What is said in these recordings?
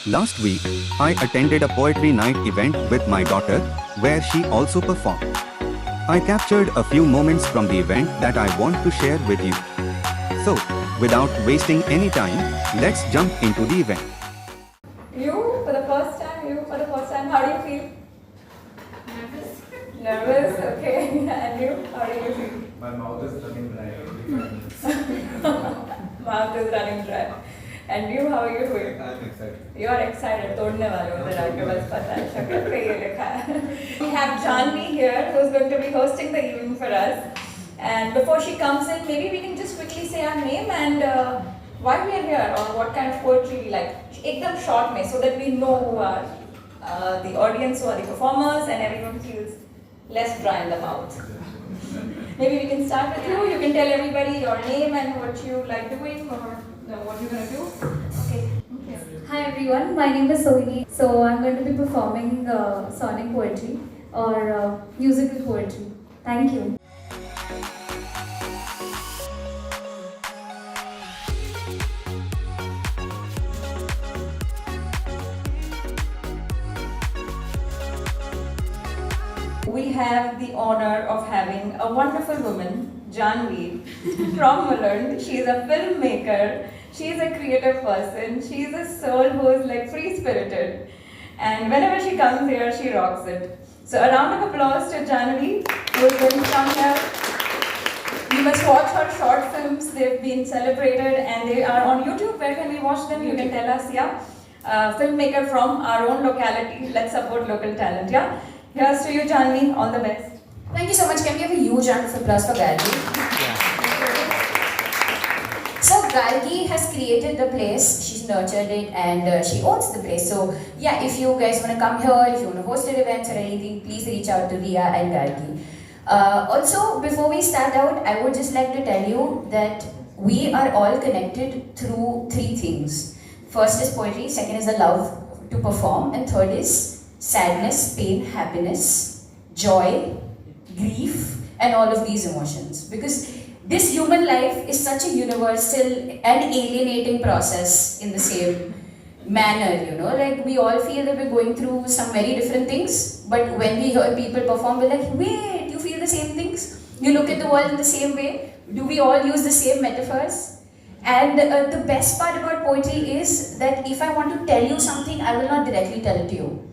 Last week, I attended a poetry night event with my daughter, where she also performed. I captured a few moments from the event that I want to share with you. So, without wasting any time, let's jump into the event. You for the first time, how do you feel? Nervous, okay. And you, how do you feel? My mouth is running dry. Mouth is running dry. And you, how are you doing? I'm excited. You are excited. तोड़ने वाले हो जरा के बस पता है शक्ल पे ये लिखा है. We have Janvi here who's going to be hosting the evening for us. And before she comes in, maybe we can just quickly say our name and why we are here or what kind of poetry we like. एकदम short में so that we know who are the audience, who are the performers, and everyone feels less dry in the mouth. Maybe we can start with you. You can tell everybody your name and what you like doing or what you're going to do. Okay. Hi everyone, my name is Sohini. So I'm going to be performing sonic poetry or musical poetry. Thank you. We have the honor of having a wonderful woman, Janvi, from Mulund. She is a filmmaker, she is a creative person, she is a soul who is like free-spirited. And whenever she comes here, she rocks it. So a round of applause to Janvi, who is going to come here. You must watch her short films, they've been celebrated and they are on YouTube. Where can we watch them? You can tell us, yeah. Filmmaker from our own locality, let's support local talent, yeah. Here's to you, Janvi. All the best. Thank you so much. Can we have a huge round of applause for Gargi? So Gargi has created the place, she's nurtured it and she owns the place. So yeah, if you guys want to come here, if you want to host an event or anything, please reach out to Ria and Gargi. Also, before we start out, I would just like to tell you that we are all connected through three things. First is poetry, second is the love to perform, and third is sadness, pain, happiness, joy, grief, and all of these emotions. Because this human life is such a universal and alienating process in the same manner, you know. Like we all feel that we're going through some very different things, but when we hear people perform, we're like, wait, you feel the same things? You look at the world in the same way? Do we all use the same metaphors? And the best part about poetry is that if I want to tell you something, I will not directly tell it to you.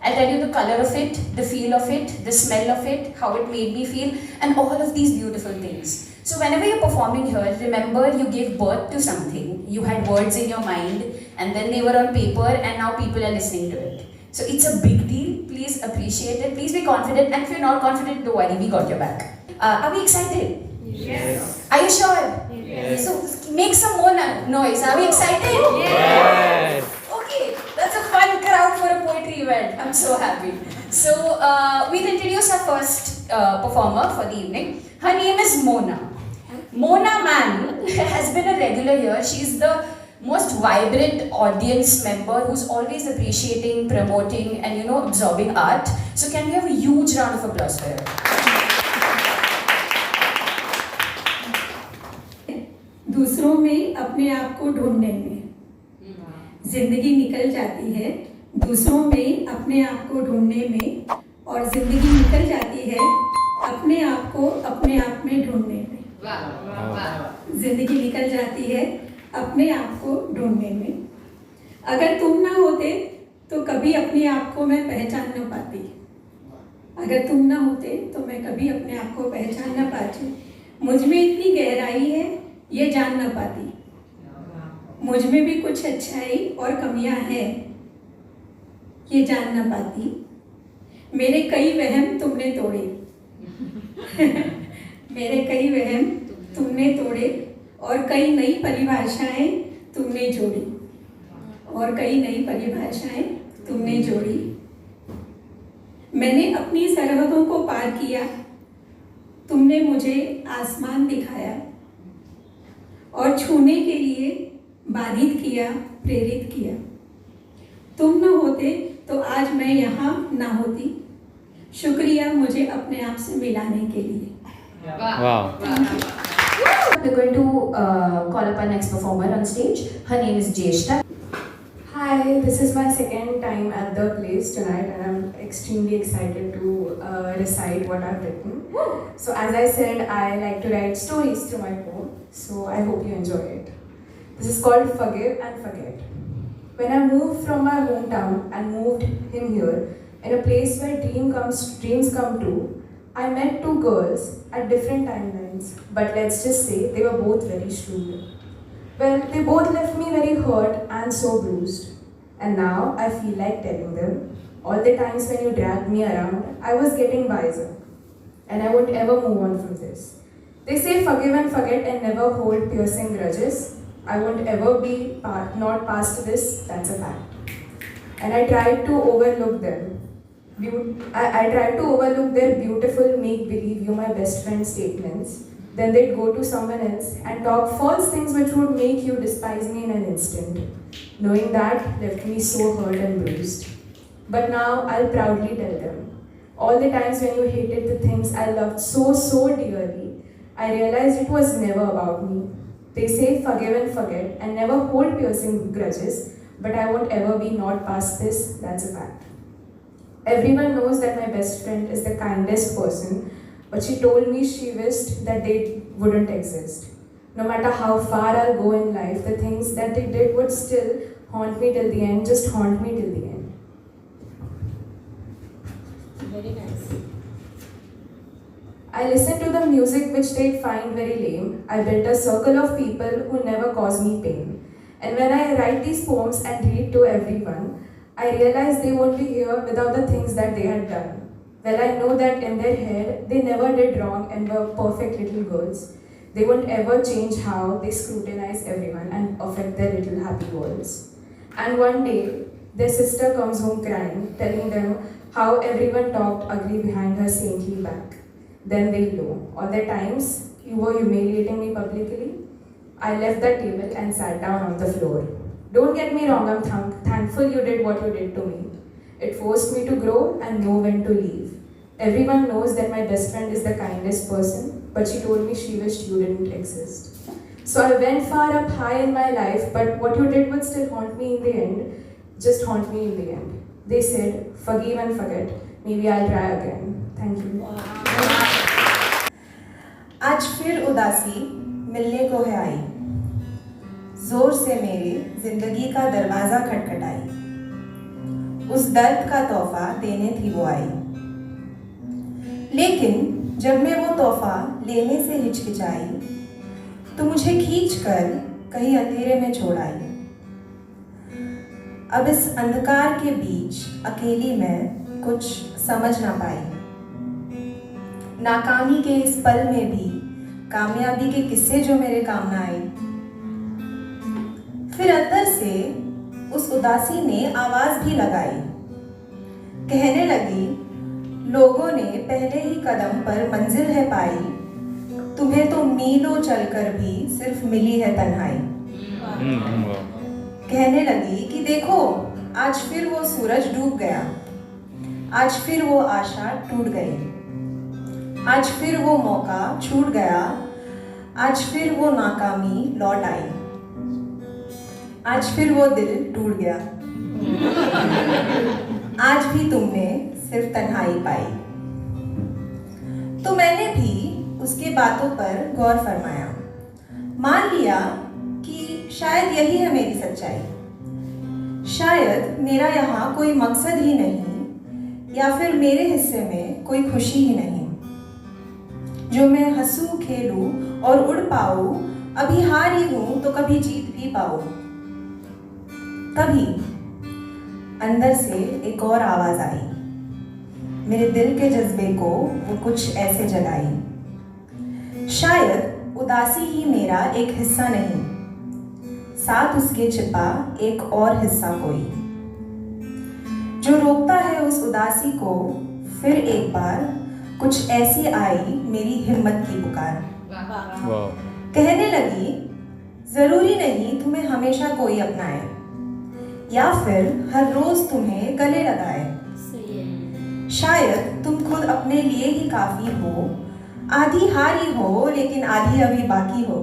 I'll tell you the color of it, the feel of it, the smell of it, how it made me feel, and all of these beautiful things. So whenever you're performing here, remember you gave birth to something. You had words in your mind, and then they were on paper, and now people are listening to it. So it's a big deal. Please appreciate it. Please be confident. And if you're not confident, don't worry, we got your back. Are we excited? Yes. Are you sure? Yes. So make some more noise. Are we excited? Yes. Okay, that's a fun crowd for a poetry event. I'm so happy. So we'll introduce our first performer for the evening. Her name is Mona. Mona Mann has been a regular here. She's the most vibrant audience member who's always appreciating, promoting, and absorbing art. So can we have a huge round of applause for her? दूसरों में अपने आप को ढूंढने में जिंदगी निकल जाती है, दूसरों में अपने आप को ढूंढने में, और जिंदगी निकल जाती है अपने आप को अपने आप में ढूंढने में। जिंदगी निकल जाती है अपने आप को ढूंढने में। अगर तुम ना होते तो कभी अपने आप को मैं पहचान न पाती। अगर तुम ना होते तो मैं कभी अपने आप को पहचान न पाती। मुझ में इतनी गहराई है ये जान न पाती। मुझ में भी कुछ अच्छाई और कमियां हैं ये जान न पाती। मेरे कई वहम तुमने तोड़े मेरे कई वहम तुमने तोड़े, और कई नई परिभाषाएं तुमने जोड़ी, और कई नई परिभाषाएं तुमने जोड़ी। मैंने अपनी सरहदों को पार किया, तुमने मुझे आसमान दिखाया, और छूने के लिए बाधित किया, प्रेरित किया। तुम न होते तो आज मैं यहाँ ना होती। शुक्रिया मुझे अपने आप से मिलाने के लिए। Wow. We're going to call up our next performer on stage. Her name is Jeshta. Hi, Hi, this is my second time at the place tonight, and I'm extremely excited to recite what I've written. So, as I said, I like to write stories through my phone, so I hope you enjoy it. This is called Forgive and Forget. When I moved from my hometown and moved in here, in a place where dreams come true, I met two girls at different timelines, but let's just say they were both very shrewd. Well, they both left me very hurt and so bruised. And now I feel like telling them, all the times when you dragged me around, I was getting wiser. And I won't ever move on from this. They say forgive and forget and never hold piercing grudges. I won't ever be not past this, that's a fact. And I tried to overlook them. I tried to overlook their beautiful make-believe you my best friend statements. Then they'd go to someone else and talk false things which would make you despise me in an instant. Knowing that left me so hurt and bruised. But now I'll proudly tell them. All the times when you hated the things I loved so dearly, I realized it was never about me. They say forgive and forget and never hold piercing grudges, but I won't ever be not past this, that's a fact. Everyone knows that my best friend is the kindest person, but she told me she wished that they wouldn't exist. No matter how far I'll go in life, the things that they did would still haunt me till the end, just haunt me till the end. Very nice. I listened to the music which they'd find very lame. I built a circle of people who never cause me pain. And when I write these poems and read to everyone, I realize they won't be here without the things that they had done. Well, I know that in their head, they never did wrong and were perfect little girls. They won't ever change how they scrutinize everyone and affect their little happy worlds. And one day, their sister comes home crying, telling them how everyone talked ugly behind her saintly back. Then they know, all the times you were humiliating me publicly, I left that table and sat down on the floor. Don't get me wrong, I'm thankful you did what you did to me. It forced me to grow and know when to leave. Everyone knows that my best friend is the kindest person, but she told me she wished you didn't exist. So I went far up high in my life, but what you did would still haunt me in the end, just haunt me in the end. They said, forgive and forget, maybe I'll try again. Thank you. आज फिर उदासी मिलने को है आई, जोर से मेरे जिंदगी का दरवाजा खटखटाई, उस दर्द का तोहफा देने थी वो आई। लेकिन जब मैं वो तोहफा लेने से हिचकिचाई, तो मुझे खींचकर कहीं अंधेरे में छोड़ आई। अब इस अंधकार के बीच अकेली मैं कुछ समझ ना पाई। नाकामी के इस पल में भी कामयाबी के किस्से जो मेरे काम ना आए। फिर अंदर से उस उदासी ने आवाज भी लगाई, कहने लगी, लोगों ने पहले ही कदम पर मंजिल है पाई, तुम्हें तो मीलों चलकर भी सिर्फ मिली है तन्हाई। कहने लगी कि देखो, आज फिर वो सूरज डूब गया, आज फिर वो आशा टूट गई, आज फिर वो मौका छूट गया, आज फिर वो नाकामी लौट आई, आज फिर वो दिल टूट गया, आज भी तुमने सिर्फ तन्हाई पाई। तो मैंने भी उसके बातों पर गौर फरमाया, मान लिया कि शायद यही है मेरी सच्चाई, शायद मेरा यहाँ कोई मकसद ही नहीं, या फिर मेरे हिस्से में कोई खुशी ही नहीं, जो मैं हंसूं खेलूं और उड़ पाऊं, अभी हारी हूं तो कभी जीत भी पाऊं। तभी अंदर से एक और आवाज आई, मेरे दिल के जज्बे को वो कुछ ऐसे जगाई, शायद उदासी ही मेरा एक हिस्सा नहीं, साथ उसके छिपा एक और हिस्सा कोई, जो रोकता है उस उदासी को। फिर एक बार कुछ ऐसी आई मेरी हिम्मत की पुकार, कहने लगी, जरूरी नहीं तुम्हें हमेशा कोई अपनाए, या फिर हर रोज तुम्हें गले लगाए, शायद तुम खुद अपने लिए ही काफी हो, आधी हारी हो लेकिन आधी अभी बाकी हो।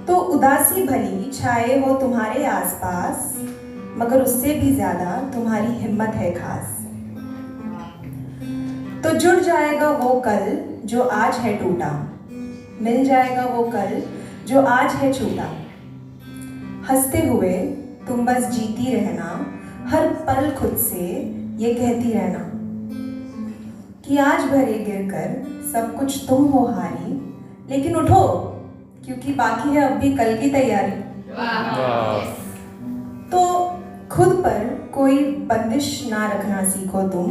तो उदासी भली छाए हो तुम्हारे आसपास, मगर उससे भी ज्यादा तुम्हारी हिम्मत है खास। तो जुड़ जाएगा वो कल जो आज है टूटा, मिल जाएगा वो कल जो आज है छूटा। हंसते हुए तुम बस जीती रहना, हर पल खुद से ये कहती रहना कि आज भरे गिरकर सब कुछ तुम हो हारी, लेकिन उठो क्योंकि बाकी है अब भी कल की तैयारी। तो खुद पर कोई बंदिश ना रखना सीखो तुम,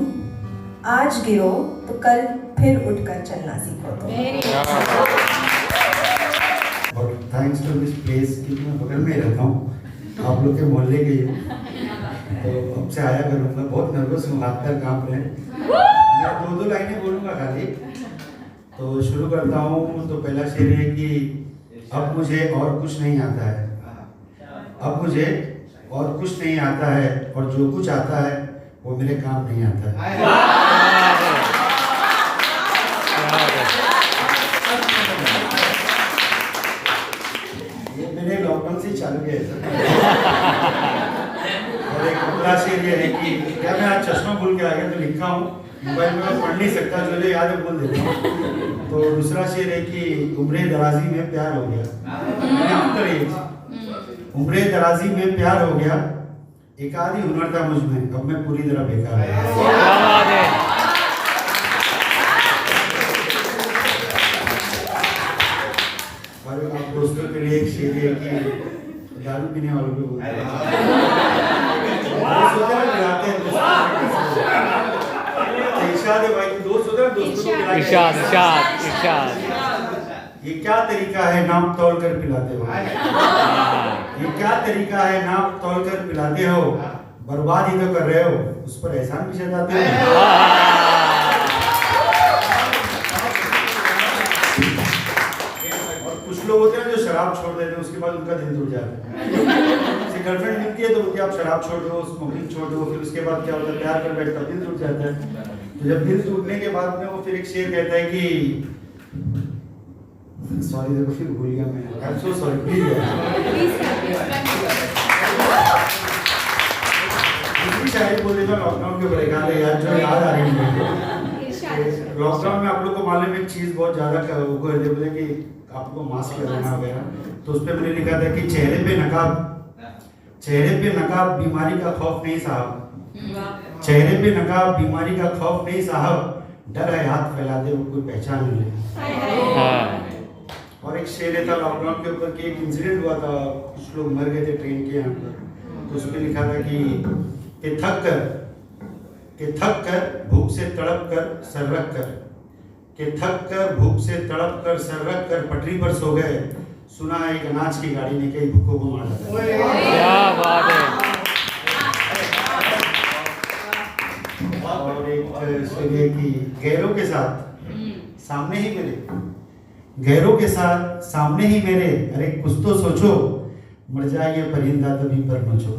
आज गिरो तो कल फिर उठकर चलना सीखो तुम। और थैंक्स टू दिस प्लेस कि मैं बगल में रहता हूँ, आप लोग के मोहल्ले के ही हूँ, तो अब से आया करूँगा। बहुत नर्वस हूँ, हाथ पैर काँप रहे हैं। मैं 2 लाइनें बोलूँगा खाली, तो शुरू करता हूँ। तो पहला शेर है कि अब मुझे और कुछ नहीं आता है, अब मुझे और कुछ नहीं आता है, और जो कुछ आता है वो मेरे काम नहीं आता है। ये मेरे लॉकडाउन से चालू किया है। और एक अगला शेर ये है कि क्या मैं आज चश्मा भूल के आ गया, तो लिखा हूँ मोबाइल में, मैं पढ़ नहीं सकता, जो याद है बोल देता हूँ। तो दूसरा शेर है कि उम्रे दराजी में प्यार हो गया, उम्रे दराजी में प्यार हो गया, एक आधी हुनर था मुझ में, अब मैं पूरी तरह बेकार है। और आप दोस्तों के लिए एक शेर है कि दारू पीने वालों को बोलते हैं, इरशाद है भाई, दोस्त होते हैं दोस्तों को इरशाद इरशाद इरशाद। ये क्या तरीका है नाप तौल कर पिलाते हो, ये क्या तरीका है नाप तौल कर पिलाते हो, बर्बाद ही तो कर रहे हो, उस पर एहसान भी जताते हो। और कुछ लोग होते हैं जो शराब छोड़ देते हैं, उसके बाद उनका दिल टूट जाता है। गर्लफ्रेंड मिलती है तो बोलती है आप शराब छोड़ दो, स्मोकिंग छोड़ दो, फिर उसके बाद क्या होता है, प्यार कर बैठता है, दिल टूट जाता है। तो जब दिल टूटने के बाद में वो फिर एक शेर कहता है कि सॉरी, देखो फिर भूल गया मैं, I am so sorry, please. दूसरी शायरी बोल देता लॉकडाउन के ऊपर, याद है जो याद आ रही है। लॉकडाउन में आप लोग को मालूम एक चीज बहुत ज्यादा वो कर दे, बोले कि आपको मास्क लगाना वगैरह, तो उस पर मैंने लिखा था कि चेहरे पे नकाब बीमारी का खौफ नहीं साहब, चेहरे पे नकाब बीमारी का खौफ नहीं साहब, डर है हाथ फैलाते वो कोई पहचान नहीं। और एक शेर था लॉकडाउन के ऊपर कि एक इंसिडेंट हुआ था, कुछ लोग मर गए थे ट्रेन के यहाँ पर, तो उसमें लिखा था कि थक कर भूख से तड़प कर सर रख कर, कि थक कर भूख से तड़प कर सर रख कर पटरी पर सो गए, सुना है एक अनाज की गाड़ी ने कई भूखों को मार डाला। क्या बात है। और एक शेर है कि गैरों के साथ सामने ही मेरे, गैरों के साथ सामने ही मेरे, अरे कुछ तो सोचो, मर जाए ये परिंदा तभी पर नोचो।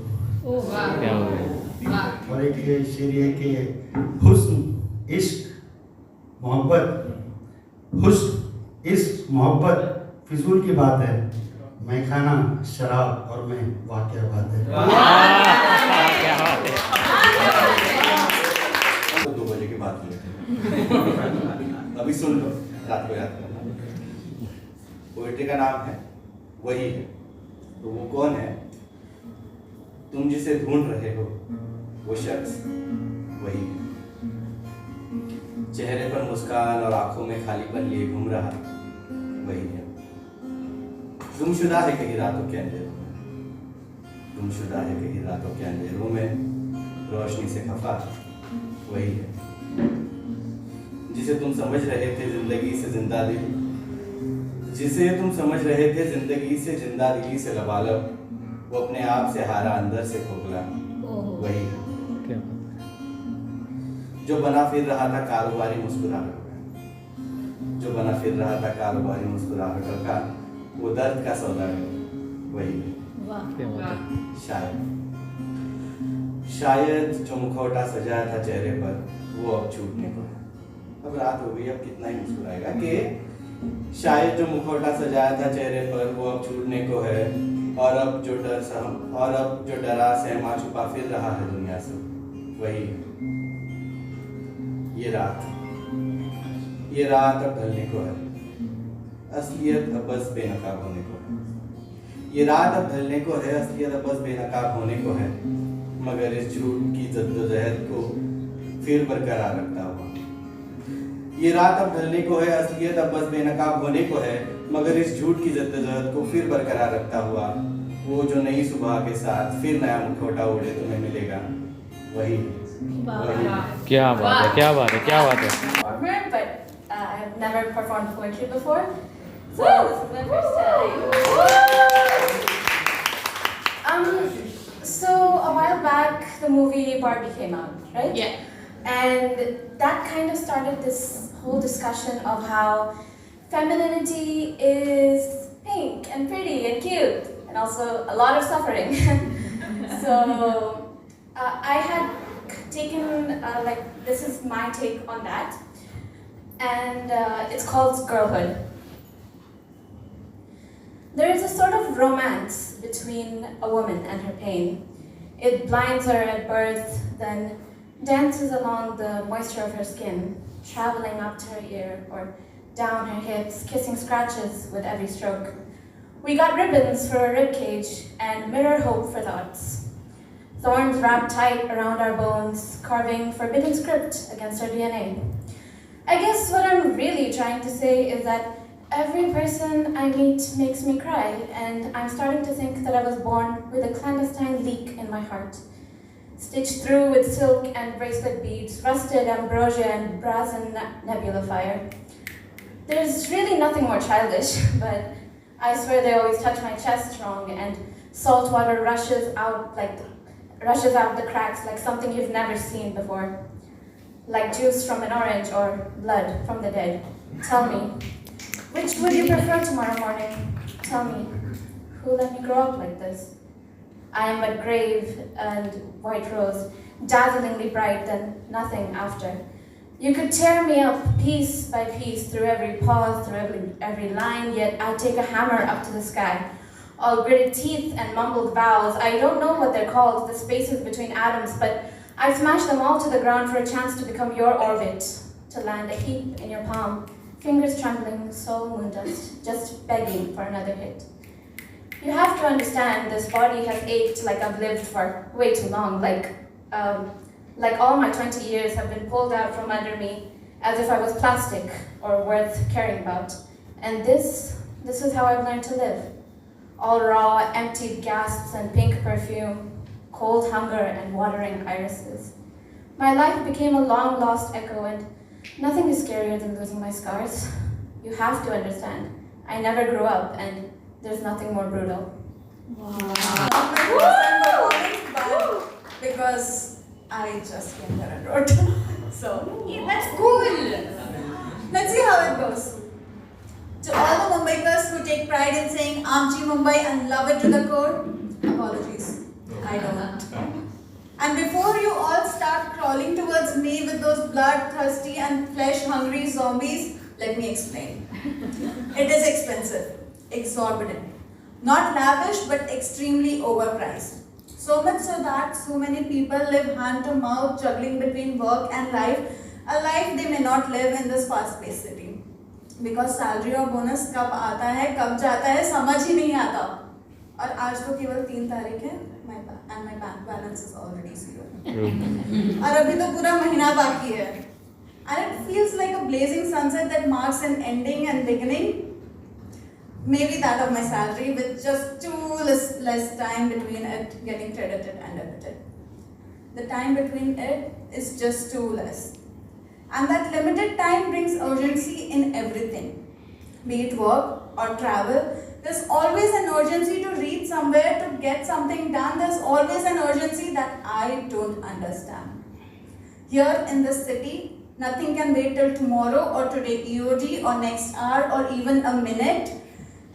और एक शेर है कि हुस्न इश्क मोहब्बत, हुस्न इश्क मोहब्बत फिजूल की बात है, मैं खाना शराब और मैं वाह क्या बात है। 2 बजे के बाद अभी सुन लो, रात को याद करना। पोएट्री का नाम है वही है, तो वो कौन है? तुम जिसे ढूंढ रहे हो वो शख्स वही है, चेहरे पर मुस्कान और आंखों में खालीपन लिए घूम रहा वही है, गुमशुदा है कहीं रातों के अंधेरों में, गुमशुदा है कहीं रातों के अंधेरों में, रोशनी से खफा वही है, जिसे तुम समझ रहे थे जिंदगी से जिंदा दिल, जिसे तुम समझ रहे थे जिंदगी से जिंदा दिली से लबालब, वो अपने आप से हारा अंदर से खोखला वही है, जो बना फिर रहा था कारोबारी मुस्कुराहट का, जो बना फिर रहा था कारोबारी मुस्कुराहट का, वो दर्द का सौदागर वही है। शायद जो मुखौटा सजाया था चेहरे पर वो अब छूटने को है, अब रात हो गई, अब कितना ही मुस्कुराएगा कि शायद जो मुखौटा सजाया था चेहरे पर वो अब छूटने को है, और अब जो डरा सहमा छुपा फिर रहा है दुनिया से, वही ये रात अब ढलने को है, असलियत अब बस बेनकाब होने को है। ये रात अब ढलने को है, असलियत अब बस बेनकाब होने को है, मगर इस झूठ की जद्दोजहद को फिर बरकरार रखता हुआ। ये रात अब ढलने को है, असलियत अब बस बेनकाब होने को है, मगर इस झूठ की जद्दोजहद को फिर बरकरार रखता हुआ, वो जो नई सुबह के साथ फिर नया मुखौटा ओढ़े तुम्हें मिलेगा, वही। क्या बात है, क्या बात है, क्या बात है। Performer, but I've never performed poetry before, so this is my first time. So a while back, the movie Barbie came out, right? Yeah. And that kind of started this whole discussion of how femininity is pink and pretty and cute, and also a lot of suffering. So I had taken this is my take on that, and it's called girlhood. There is a sort of romance between a woman and her pain. It blinds her at birth, then dances along the moisture of her skin, traveling up to her ear or down her hips, kissing scratches with every stroke. We got ribbons for a ribcage and mirror hope for thoughts. Thorns wrapped tight around our bones, carving forbidden script against our DNA. I guess what I'm really trying to say is that every person I meet makes me cry, and I'm starting to think that I was born with a clandestine leak in my heart. Stitched through with silk and bracelet beads, rusted ambrosia and brazen nebula fire. There's really nothing more childish, but I swear they always touch my chest strong, and salt water rushes out the cracks like something you've never seen before. Like juice from an orange or blood from the dead. Tell me, which would you prefer tomorrow morning? Tell me, who let me grow up like this? I am but grave and white rose, dazzlingly bright and nothing after. You could tear me up piece by piece through every pause, through every line, yet I take a hammer up to the sky. All gritted teeth and mumbled vows. I don't know what they're called, the spaces between atoms, but I smash them all to the ground for a chance to become your orbit, to land a heap in your palm, fingers trembling, soul moon dust, just begging for another hit. You have to understand, this body has ached like I've lived for way too long, like all my 20 years have been pulled out from under me as if I was plastic or worth caring about. And this is how I've learned to live. All raw, emptied gasps and pink perfume, cold hunger and watering irises. My life became a long-lost echo, and nothing is scarier than losing my scars. You have to understand, I never grew up, and there's nothing more brutal. Because I just came here and wrote. So, Yeah, that's cool. let's see how it goes. To all the Mumbaikars who take pride in saying Amchi Mumbai and love it to the core, apologies. I don't. And before you all start crawling towards me with those bloodthirsty and flesh-hungry zombies, let me explain. It is expensive, exorbitant, not lavish but extremely overpriced. So much so that so many people live hand to mouth, juggling between work and life, a life they may not live in this fast-paced city. Because salary और bonus कब आता है, कब जाता है, समझ ही नहीं आता. और आज तो केवल 3 तारीख है, and my bank balance is already 0. और अभी तो पूरा महीना बाकी है. And it feels like a blazing sunset that marks an ending and beginning. Maybe that of my salary, with just too less time between it getting credited and debited. The time between it is just too less. And that limited time brings urgency in everything. Be it work or travel, there's always an urgency to reach somewhere, to get something done. There's always an urgency that I don't understand. Here in this city, nothing can wait till tomorrow or today EOD or next hour or even a minute.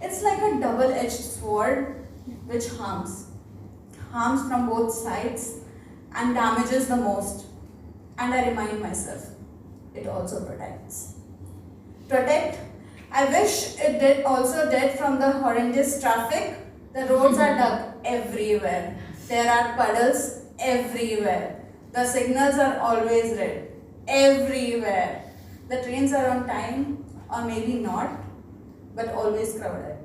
It's like a double-edged sword which harms from both sides and damages the most. And I remind myself, it also protects. Protect I wish it did also did from the horrendous traffic. The roads are dug everywhere. There are puddles everywhere. The signals are always red. Everywhere. The trains are on time, or maybe not, but always crowded.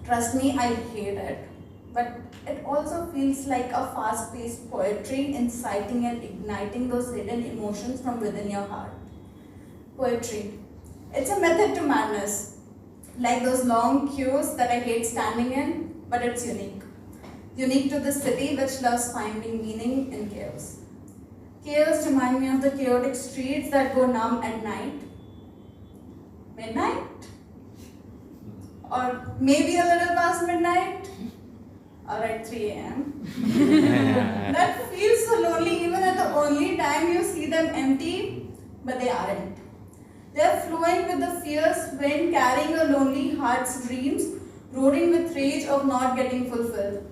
Trust me, I hate it. But it also feels like a fast-paced poetry inciting and igniting those hidden emotions from within your heart. Poetry. It's a method to madness. Like those long queues that I hate standing in, but it's unique. Unique to the city which loves finding meaning in chaos. Chaos remind me of the chaotic streets that go numb at night. Midnight? Or maybe a little past midnight? Or at 3 a.m. That feels so lonely even at the only time you see them empty, but they aren't. They're flowing with the fierce wind, carrying a lonely heart's dreams, roaring with rage of not getting fulfilled.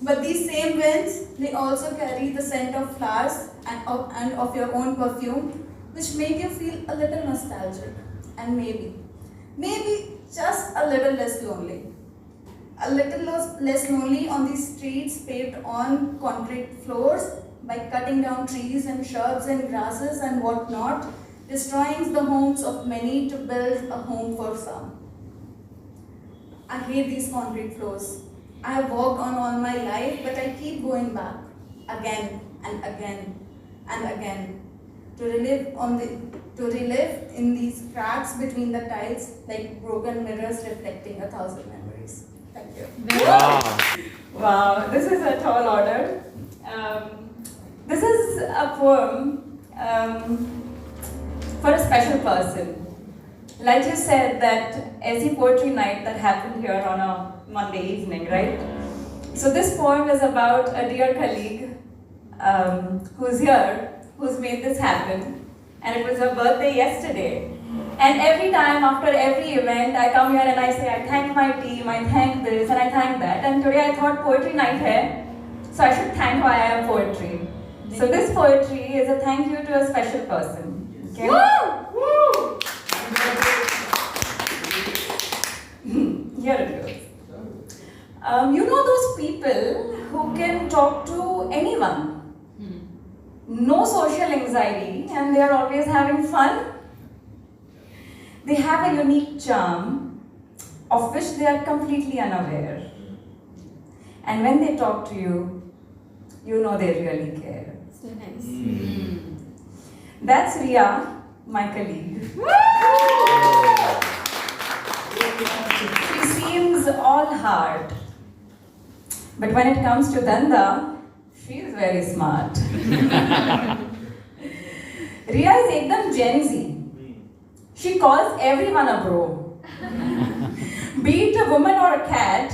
But these same winds, they also carry the scent of flowers and of your own perfume, which make you feel a little nostalgic and maybe just a little less lonely. A little less lonely on these streets paved on concrete floors by cutting down trees and shrubs and grasses and whatnot, destroying the homes of many to build a home for some. I hate these concrete floors. I have walked on all my life, but I keep going back again and again and again to relive in these cracks between the tiles like broken mirrors reflecting 1,000 memories. Thank you. Wow. Wow, this is a tall order. This is a poem for a special person. Like you said, that SE Poetry Night that happened here on a Monday evening, right? So this poem is about a dear colleague who's here, who's made this happen, and it was her birthday yesterday. And every time after every event, I come here and I say, I thank my team, I thank this, and I thank that. And today I thought Poetry Night hai, so I should thank why I have poetry. So this poetry is a thank you to a special person. Okay? Woo! Here it goes. You know those people who can talk to anyone, no social anxiety, and they are always having fun? They have a unique charm of which they are completely unaware. And when they talk to you, you know they really care. So nice. That's Ria, my colleague. She seems all heart. But when it comes to Danda, she is very smart. Ria is ekdam Gen Z. She calls everyone a bro. Be it a woman or a cat,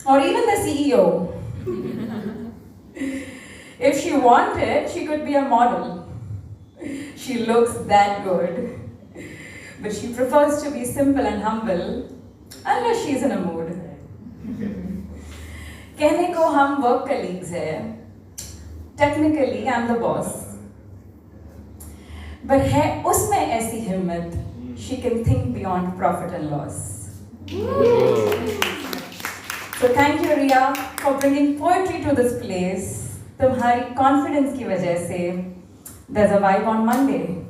or even the CEO. If she wanted, she could be a model. She looks that good. But she prefers to be simple and humble, unless she's in a mood. कहने को हम work colleagues हैं. Technically, I'm the boss. But है उसमें ऐसी हिम्मत, she can think beyond profit and loss. So thank you, Ria, for bringing poetry to this place. तुम्हारी confidence की वजह से, there's a vibe on Monday.